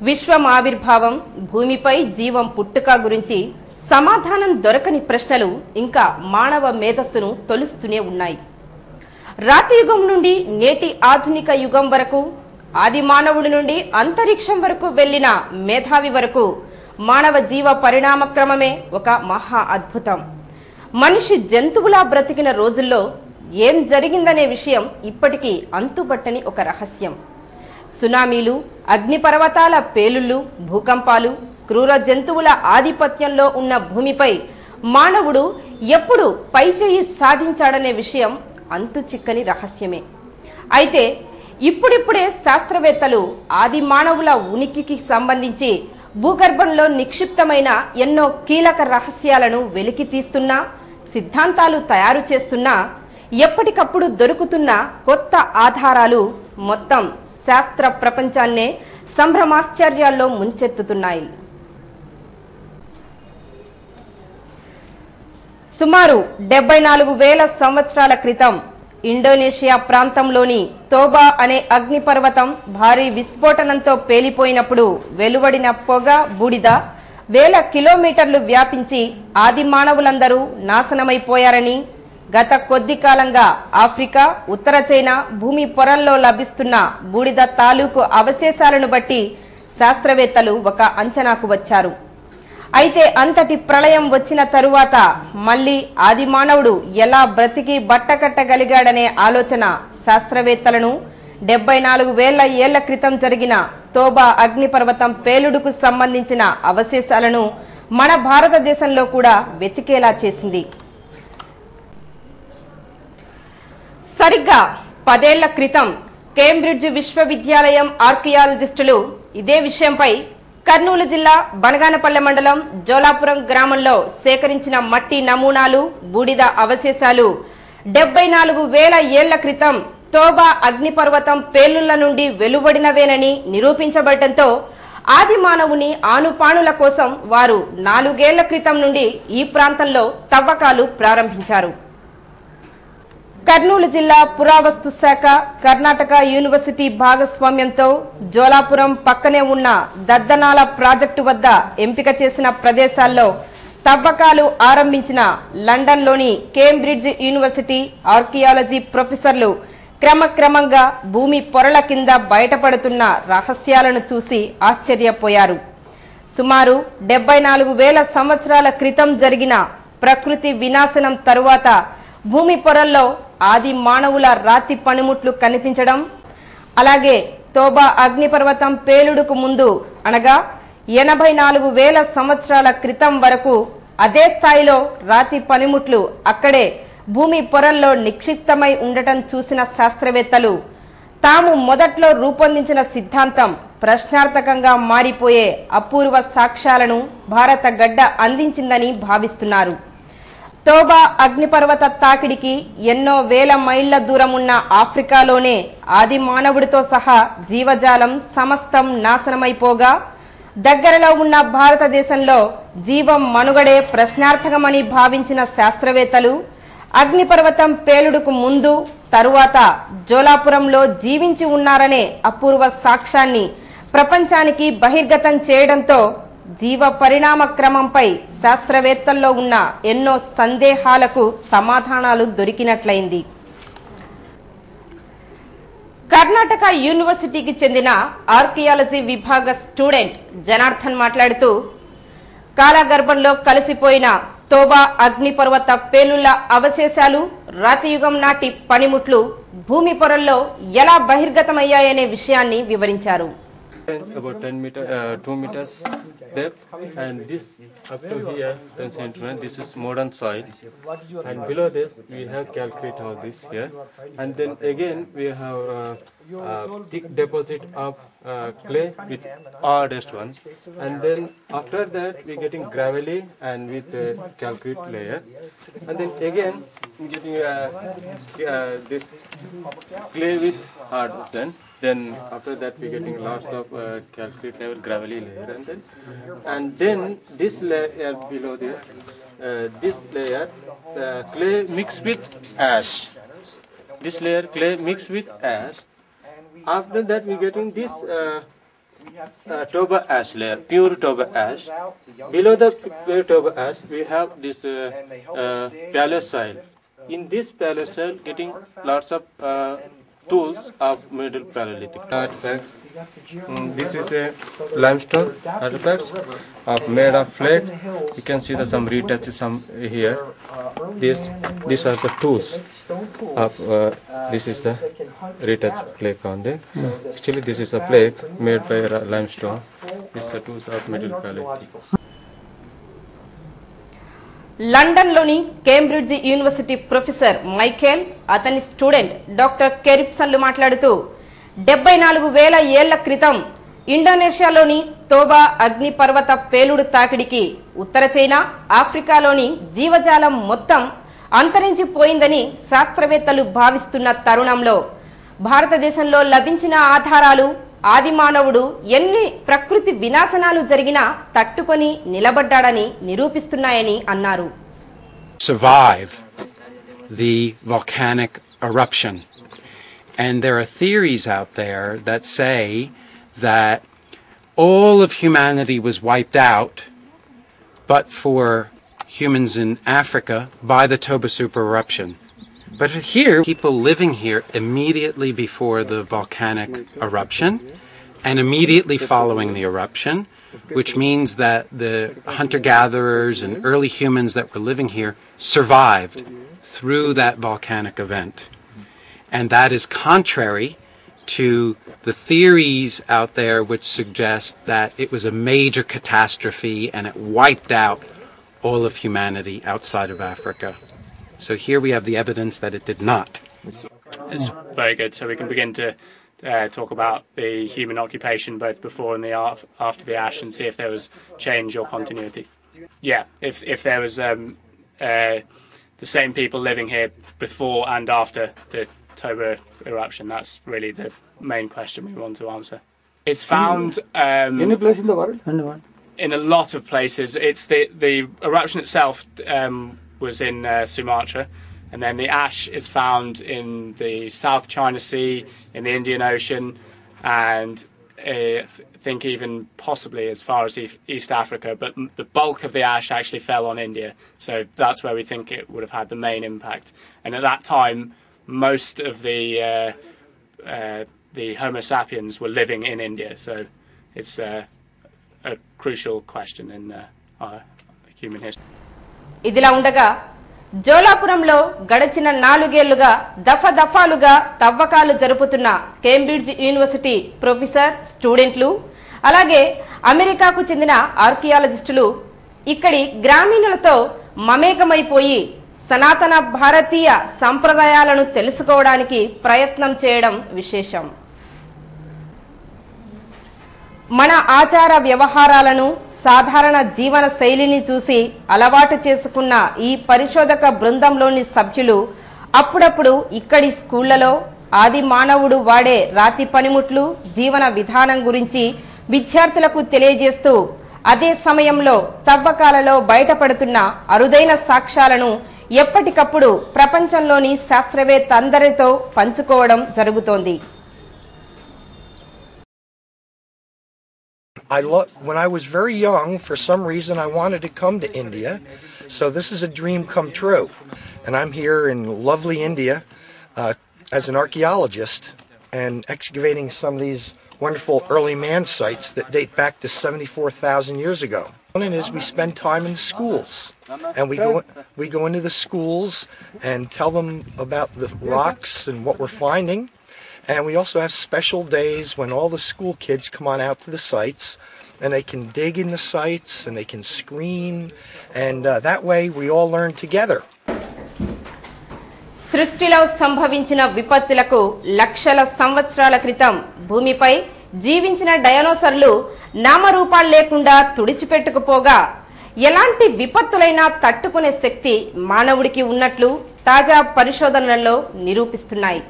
విశ్వం ఆవిర్భావం, భూమిపై జీవం పుట్టుక గురించి సమాధానం దొరకని ప్రశ్నలు ఇంకా మానవ మేధస్సును తొలుస్తూనే ఉన్నాయి. రాతి యుగం నుండి నేటి ఆధునిక యుగం వరకు, ఆది మానవుడి నుండి అంతరిక్షం వరకు వెళ్లిన మేధావి వరకు మానవ జీవ పరిణామ క్రమమే ఒక మహా అద్భుతం. మనిషి జంతువులా బ్రతికిన రోజుల్లో ఏం జరిగిందనే విషయం ఇప్పటికీ అంతుబట్టని ఒక రహస్యం. సునామీలు, అగ్నిపర్వతాల పేలుళ్లు, భూకంపాలు, క్రూర జంతువుల ఆధిపత్యంలో ఉన్న భూమిపై మానవుడు ఎప్పుడు పైచేయి సాధించాడనే విషయం అంతు చిక్కని రహస్యమే. అయితే ఇప్పుడిప్పుడే శాస్త్రవేత్తలు ఆది మానవుల ఉనికికి సంబంధించి భూగర్భంలో నిక్షిప్తమైన ఎన్నో కీలక రహస్యాలను వెలికి తీస్తున్నా, సిద్ధాంతాలు తయారు చేస్తున్నా, ఎప్పటికప్పుడు దొరుకుతున్న కొత్త ఆధారాలు మొత్తం శాస్త్ర ప్రపంచాన్నే సంభ్రమాశ్చర్యాల్లో ముంచెత్తుతున్నాయి. సుమారు 74,000 సంవత్సరాల క్రితం ఇండోనేషియా ప్రాంతంలోని తోబా అనే అగ్నిపర్వతం భారీ విస్ఫోటనంతో పేలిపోయినప్పుడు వెలువడిన పొగ, బూడిద వేల కిలోమీటర్లు వ్యాపించి ఆది మానవులందరూ నాశనమైపోయారని, గత కొద్ది కాలంగా ఆఫ్రికా, ఉత్తర చైనా భూమి పొరల్లో లభిస్తున్న బూడిద తాలూకు అవశేషాలను బట్టి శాస్త్రవేత్తలు ఒక అంచనాకు వచ్చారు. అయితే అంతటి ప్రళయం వచ్చిన తరువాత మళ్లీ ఆది మానవుడు ఎలా బ్రతికి బట్టకట్టగలిగాడనే ఆలోచన శాస్త్రవేత్తలను 74,000 ఏళ్ల క్రితం జరిగిన తోబా అగ్నిపర్వతం పేలుడుకు సంబంధించిన అవశేషాలను మన భారతదేశంలో కూడా వెతికేలా చేసింది. సరిగ్గా 10 ఏళ్ల క్రితం కేంబ్రిడ్జ్ విశ్వవిద్యాలయం ఆర్కియాలజిస్టులు ఇదే విషయంపై కర్నూలు జిల్లా బనగానపల్లె మండలం జోలాపురం గ్రామంలో సేకరించిన మట్టి నమూనాలు, బూడిద అవశేషాలు 74,000 ఏళ్ల క్రితం తోబా అగ్నిపర్వతం పేలుళ్ల నుండి వెలువడినవేనని నిరూపించబడటంతో ఆది మానవుని ఆనుపానుల కోసం వారు 4 ఏళ్ల క్రితం నుండి ఈ ప్రాంతంలో తవ్వకాలు ప్రారంభించారు. కర్నూలు జిల్లా పురావస్తు శాఖ, కర్ణాటక యూనివర్సిటీ భాగస్వామ్యంతో జోలాపురం పక్కనే ఉన్న దద్దనాల ప్రాజెక్టు వద్ద ఎంపిక చేసిన ప్రదేశాల్లో తవ్వకాలు ఆరంభించిన లండన్లోని కేంబ్రిడ్జ్ యూనివర్సిటీ ఆర్కియాలజీ ప్రొఫెసర్లు క్రమక్రమంగా భూమి పొరల కింద బయటపడుతున్న రహస్యాలను చూసి ఆశ్చర్యపోయారు. సుమారు 74,000 సంవత్సరాల క్రితం జరిగిన ప్రకృతి వినాశనం తరువాత భూమి పొరల్లో ఆది మానవుల రాతి పనిముట్లు కనిపించడం, అలాగే తోబా అగ్నిపర్వతం పేలుడుకు ముందు అనగా 84,000 సంవత్సరాల క్రితం వరకు అదే స్థాయిలో రాతి పనిముట్లు అక్కడే భూమి పొరల్లో నిక్షిప్తమై ఉండటం చూసిన శాస్త్రవేత్తలు తాము మొదట్లో రూపొందించిన సిద్ధాంతం ప్రశ్నార్థకంగా మారిపోయే అపూర్వ సాక్ష్యాలను భారత గడ్డ అందించిందని భావిస్తున్నారు. తోబా అగ్నిపర్వత తాకిడికి ఎన్నో వేల మైళ్ల దూరం ఉన్న ఆఫ్రికాలోనే ఆది మానవుడితో సహా జీవజాలం సమస్తం నాశనమైపోగా, దగ్గరలో ఉన్న భారతదేశంలో జీవం మనుగడే ప్రశ్నార్థకమని భావించిన శాస్త్రవేత్తలు అగ్నిపర్వతం పేలుడుకు ముందు, తరువాత జోలాపురంలో జీవించి ఉన్నారనే అపూర్వ సాక్ష్యాన్ని ప్రపంచానికి బహిర్గతం చేయడంతో జీవ పరిణామ క్రమంపై శాస్త్రవేత్తల్లో ఉన్న ఎన్నో సందేహాలకు సమాధానాలు దొరికినట్లయింది. కర్ణాటక యూనివర్సిటీకి చెందిన ఆర్కియాలజీ విభాగ స్టూడెంట్ జనార్దన్ మాట్లాడుతూ, కాలగర్భంలో కలిసిపోయిన తోబా అగ్నిపర్వత పేలుళ్ల అవశేషాలు, రాతియుగం నాటి పనిముట్లు భూమి పొరల్లో ఎలా బహిర్గతమయ్యాయనే విషయాన్ని వివరించారు. About 2 meters depth, and this up to here 10 centimeters. This is modern soil, and below this we have calculated all this here, and then again we have thick deposit of clay with hardest one, and then after that we getting gravelly and with calcite layer, and then again we getting this clay with hard then. Then after that we getting lots of calcite level gravelly layer, and then this layer below this layer clay mixed with ash. This layer clay mixed with ash. After that we getting this tuber ash layer, pure tuber ash. Below the pure tuber ash, we have this paleosoil. In this paleosoil, getting lots of tools of Middle Paleolithic artifact. This is a limestone artifacts made of flake. You can see the some retouches here. These are the tools of this is the retouch flake on there. Actually, this is a flake made by limestone. These are tools of Middle Paleolithic. లండన్లోని Cambridge university professor Michael అతని student doctor కెరిప్సన్లు మాట్లాడుతూ 74,000 ఏళ్ల క్రితం ఇండోనేషియాలోని తోబా అగ్నిపర్వత పేలుడు తాకిడికి ఉత్తర China, ఆఫ్రికాలోని జీవజాలం మొత్తం అంతరించిపోయిందని శాస్త్రవేత్తలు భావిస్తున్న తరుణంలో భారతదేశంలో లభించిన ఆధారాలు ఆది మానవుడు ఎన్ని ప్రకృతి వినాశనాలు జరిగినా తట్టుకొని నిలబడ్డాడని నిరూపిస్తున్నాయని అన్నారు. Survive the volcanic eruption. And there are theories out there that say that all of humanity was wiped out but for humans in Africa by the Toba supereruption. But here, people living here immediately before the volcanic eruption and immediately following the eruption, which means that the hunter-gatherers and early humans that were living here survived through that volcanic event. And that is contrary to the theories out there which suggest that it was a major catastrophe and it wiped out all of humanity outside of Africa. So here we have the evidence that it did not. It's very good. So we can begin to talk about the human occupation both before and after the ash and see if there was change or continuity. Yeah, if there was the same people living here before and after the Toba eruption, that's really the main question we want to answer. It's found any place in the world? In a lot of places. It's the eruption itself was in Sumatra, and then the ash is found in the South China Sea, in the Indian Ocean, and I think even possibly as far as East Africa, but the bulk of the ash actually fell on India, so that's where we think it would have had the main impact. And at that time, most of the Homo sapiens were living in India, so it's a crucial question in our human history. ఇదిలా ఉండగా జోలాపురంలో గడిచిన 4 ఏళ్లుగా దఫాలుగా తవ్వకాలు జరుపుతున్న Cambridge university professor, స్టూడెంట్లు, అలాగే అమెరికాకు చెందిన ఆర్కియాలజిస్టులు ఇక్కడి గ్రామీణులతో మమేకమైపోయి సనాతన భారతీయ సంప్రదాయాలను తెలుసుకోవడానికి ప్రయత్నం చేయడం విశేషం. మన ఆచార వ్యవహారాలను, సాధారణ జీవన శైలిని చూసి అలవాటు చేసుకున్న ఈ పరిశోధక బృందంలోని సభ్యులు అప్పుడప్పుడు ఇక్కడి స్కూళ్లలో ఆది మానవుడు వాడే రాతి పనిముట్లు, జీవన విధానం గురించి విద్యార్థులకు తెలియజేస్తూ అదే సమయంలో తవ్వకాలలో బయటపడుతున్న అరుదైన సాక్ష్యాలను ఎప్పటికప్పుడు ప్రపంచంలోని శాస్త్రవేత్తలందరితో పంచుకోవడం జరుగుతోంది. When I was very young, for some reason I wanted to come to India, so this is a dream come true. And I'm here in lovely India as an archaeologist and excavating some of these wonderful early man sites that date back to 74,000 years ago. One is we spend time in the schools, and we go into the schools and tell them about the rocks and what we're finding. And we also have special days when all the school kids come on out to the sites and they can dig in the sites and they can screen, and that way we all learn together. సృష్టిలో సంభవించిన విపత్తులకు లక్షల సంవత్సరాల క్రితం భూమిపై జీవించిన డైనోసార్లు నామరూపాలు లేకుండా తుడిచిపెట్టుకుపోగా ఎలాంటి విపత్తులైనా తట్టుకునే శక్తి మానవుడికి ఉన్నట్లు తాజా పరిశోధనలలో నిరూపిస్తున్నాయి.